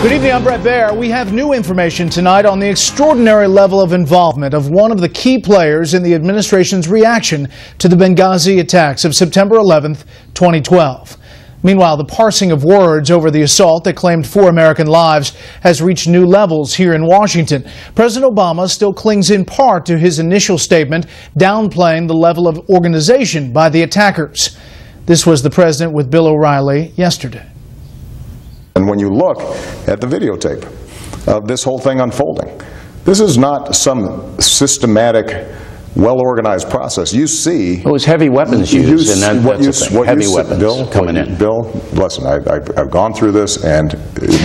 Good evening, I'm Brett Baer. We have new information tonight on the extraordinary level of involvement of one of the key players in the administration's reaction to the Benghazi attacks of September 11th, 2012. Meanwhile, the parsing of words over the assault that claimed 4 American lives has reached new levels here in Washington. President Obama still clings in part to his initial statement, downplaying the level of organization by the attackers. This was the president with Bill O'Reilly yesterday. And when you look at the videotape of this whole thing unfolding, this is not some systematic, well-organized process. You see... It was heavy weapons used, and that's heavy weapons coming in. Bill, listen, I've gone through this, and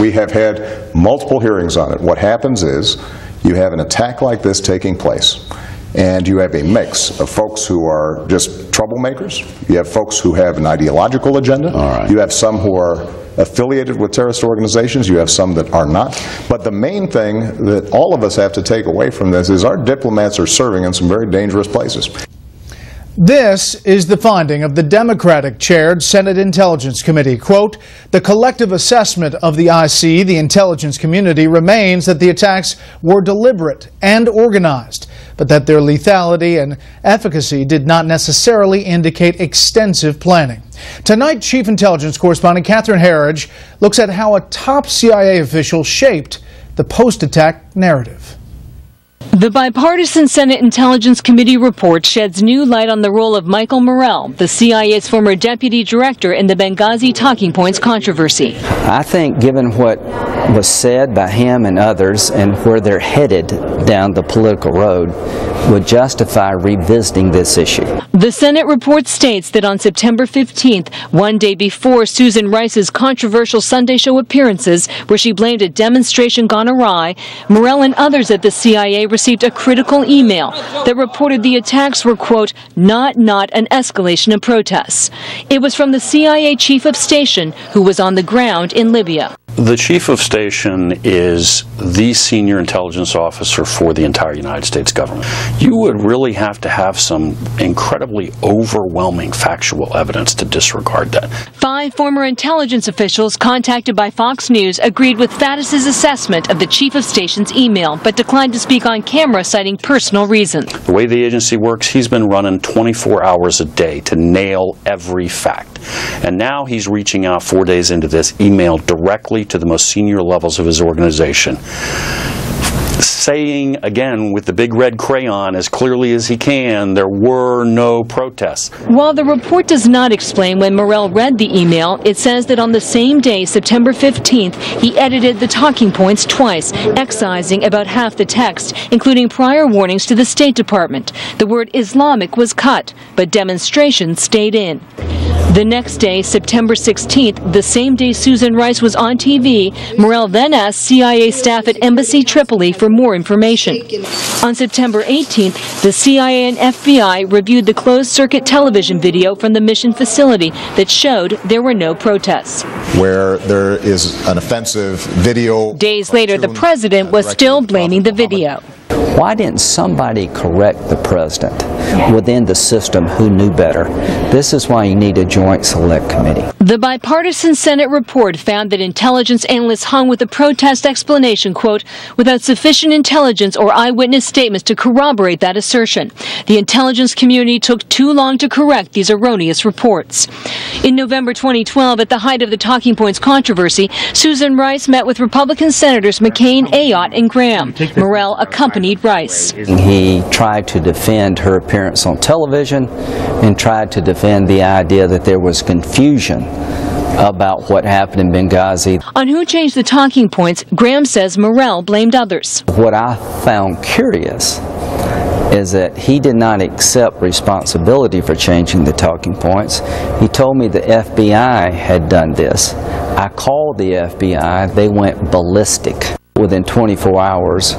we have had multiple hearings on it. What happens is you have an attack like this taking place, and you have a mix of folks who are just troublemakers. You have folks who have an ideological agenda. All right. You have some who are affiliated with terrorist organizations. You have some that are not. But the main thing that all of us have to take away from this is our diplomats are serving in some very dangerous places. This is the finding of the Democratic-chaired Senate Intelligence Committee. Quote, the collective assessment of the IC, the intelligence community, remains that the attacks were deliberate and organized, but that their lethality and efficacy did not necessarily indicate extensive planning. Tonight, Chief Intelligence Correspondent Catherine Herridge looks at how a top CIA official shaped the post-attack narrative. The bipartisan Senate Intelligence Committee report sheds new light on the role of Mike Morell, the CIA's former deputy director in the Benghazi talking points controversy. I think given what was said by him and others and where they're headed down the political road would justify revisiting this issue. The Senate report states that on September 15th, one day before Susan Rice's controversial Sunday show appearances, where she blamed a demonstration gone awry, Morell and others at the CIA received a critical email that reported the attacks were, quote, not an escalation of protests. It was from the CIA chief of station who was on the ground in Libya. The chief of station is the senior intelligence officer for the entire United States government. You would really have to have some incredibly overwhelming factual evidence to disregard that. 5 former intelligence officials contacted by Fox News agreed with Faddis's assessment of the chief of station's email, but declined to speak on camera, citing personal reasons. The way the agency works, he's been running 24 hours a day to nail every fact. And now he's reaching out 4 days into this email directly to the most senior levels of his organization, saying, again, with the big red crayon as clearly as he can, there were no protests. While the report does not explain when Morell read the email, it says that on the same day, September 15th, he edited the talking points twice, excising about half the text, including prior warnings to the State Department. The word Islamic was cut, but demonstrations stayed in. The next day, September 16th, the same day Susan Rice was on TV, Morell then asked CIA staff at Embassy Tripoli for more information. On September 18th, the CIA and FBI reviewed the closed-circuit television video from the mission facility that showed there were no protests. Where there is an offensive video. Days later, the president was still blaming the video. Why didn't somebody correct the president within the system who knew better? This is why you need a joint select committee. The bipartisan Senate report found that intelligence analysts hung with the protest explanation, quote, without sufficient intelligence or eyewitness statements to corroborate that assertion. The intelligence community took too long to correct these erroneous reports. In November 2012, at the height of the talking points controversy, Susan Rice met with Republican Senators McCain, Ayotte, and Graham. Morell accompanied Rice. He tried to defend her appearance on television and tried to defend the idea that there was confusion about what happened in Benghazi. On who changed the talking points, Graham says Morell blamed others. What I found curious is that he did not accept responsibility for changing the talking points. He told me the FBI had done this. I called the FBI. They went ballistic. within 24 hours,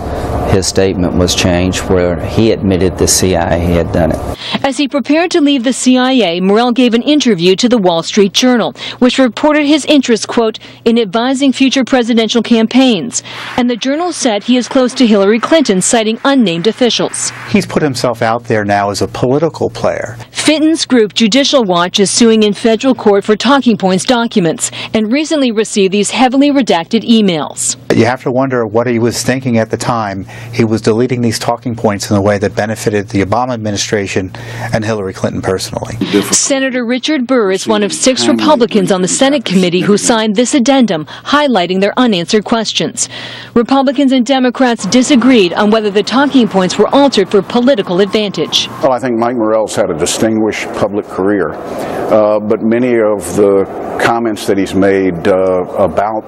his statement was changed where he admitted the CIA had done it. As he prepared to leave the CIA, Morell gave an interview to the Wall Street Journal, which reported his interest, quote, in advising future presidential campaigns. And the Journal said he is close to Hillary Clinton, citing unnamed officials. He's put himself out there now as a political player. Fitton's group Judicial Watch is suing in federal court for talking points documents and recently received these heavily redacted emails. You have to wonder what he was thinking at the time. He was deleting these talking points in a way that benefited the Obama administration and Hillary Clinton personally. Senator Richard Burr is one of 6 Republicans on the Senate committee who signed this addendum highlighting their unanswered questions. Republicans and Democrats disagreed on whether the talking points were altered for political advantage. Well, I think Mike Morell's had a distinguished public career, but many of the comments that he's made about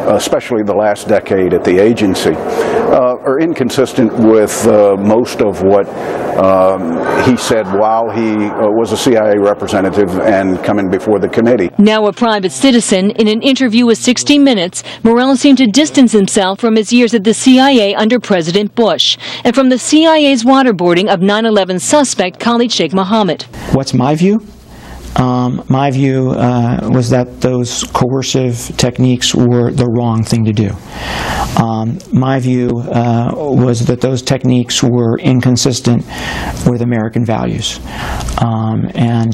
especially the last decade at the agency, are inconsistent with most of what he said while he was a CIA representative and coming before the committee. Now a private citizen, in an interview with 60 Minutes, Morell seemed to distance himself from his years at the CIA under President Bush and from the CIA's waterboarding of 9/11 suspect Khalid Sheikh Mohammed. What's my view? My view was that those coercive techniques were the wrong thing to do. My view was that those techniques were inconsistent with American values. And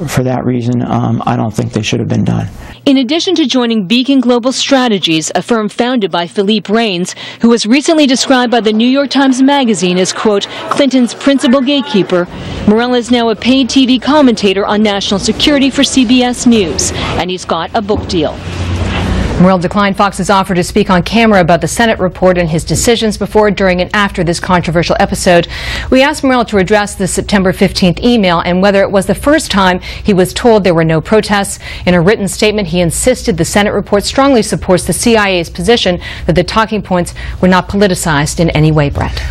for that reason, I don't think they should have been done. In addition to joining Beacon Global Strategies, a firm founded by Philippe Reines, who was recently described by the New York Times Magazine as, quote, Clinton's principal gatekeeper, Morell is now a paid TV commentator on national security for CBS News, and he's got a book deal. Morell declined Fox's offer to speak on camera about the Senate report and his decisions before, during, and after this controversial episode. We asked Morell to address the September 15th email and whether it was the first time he was told there were no protests. In a written statement, he insisted the Senate report strongly supports the CIA's position that the talking points were not politicized in any way, Brett.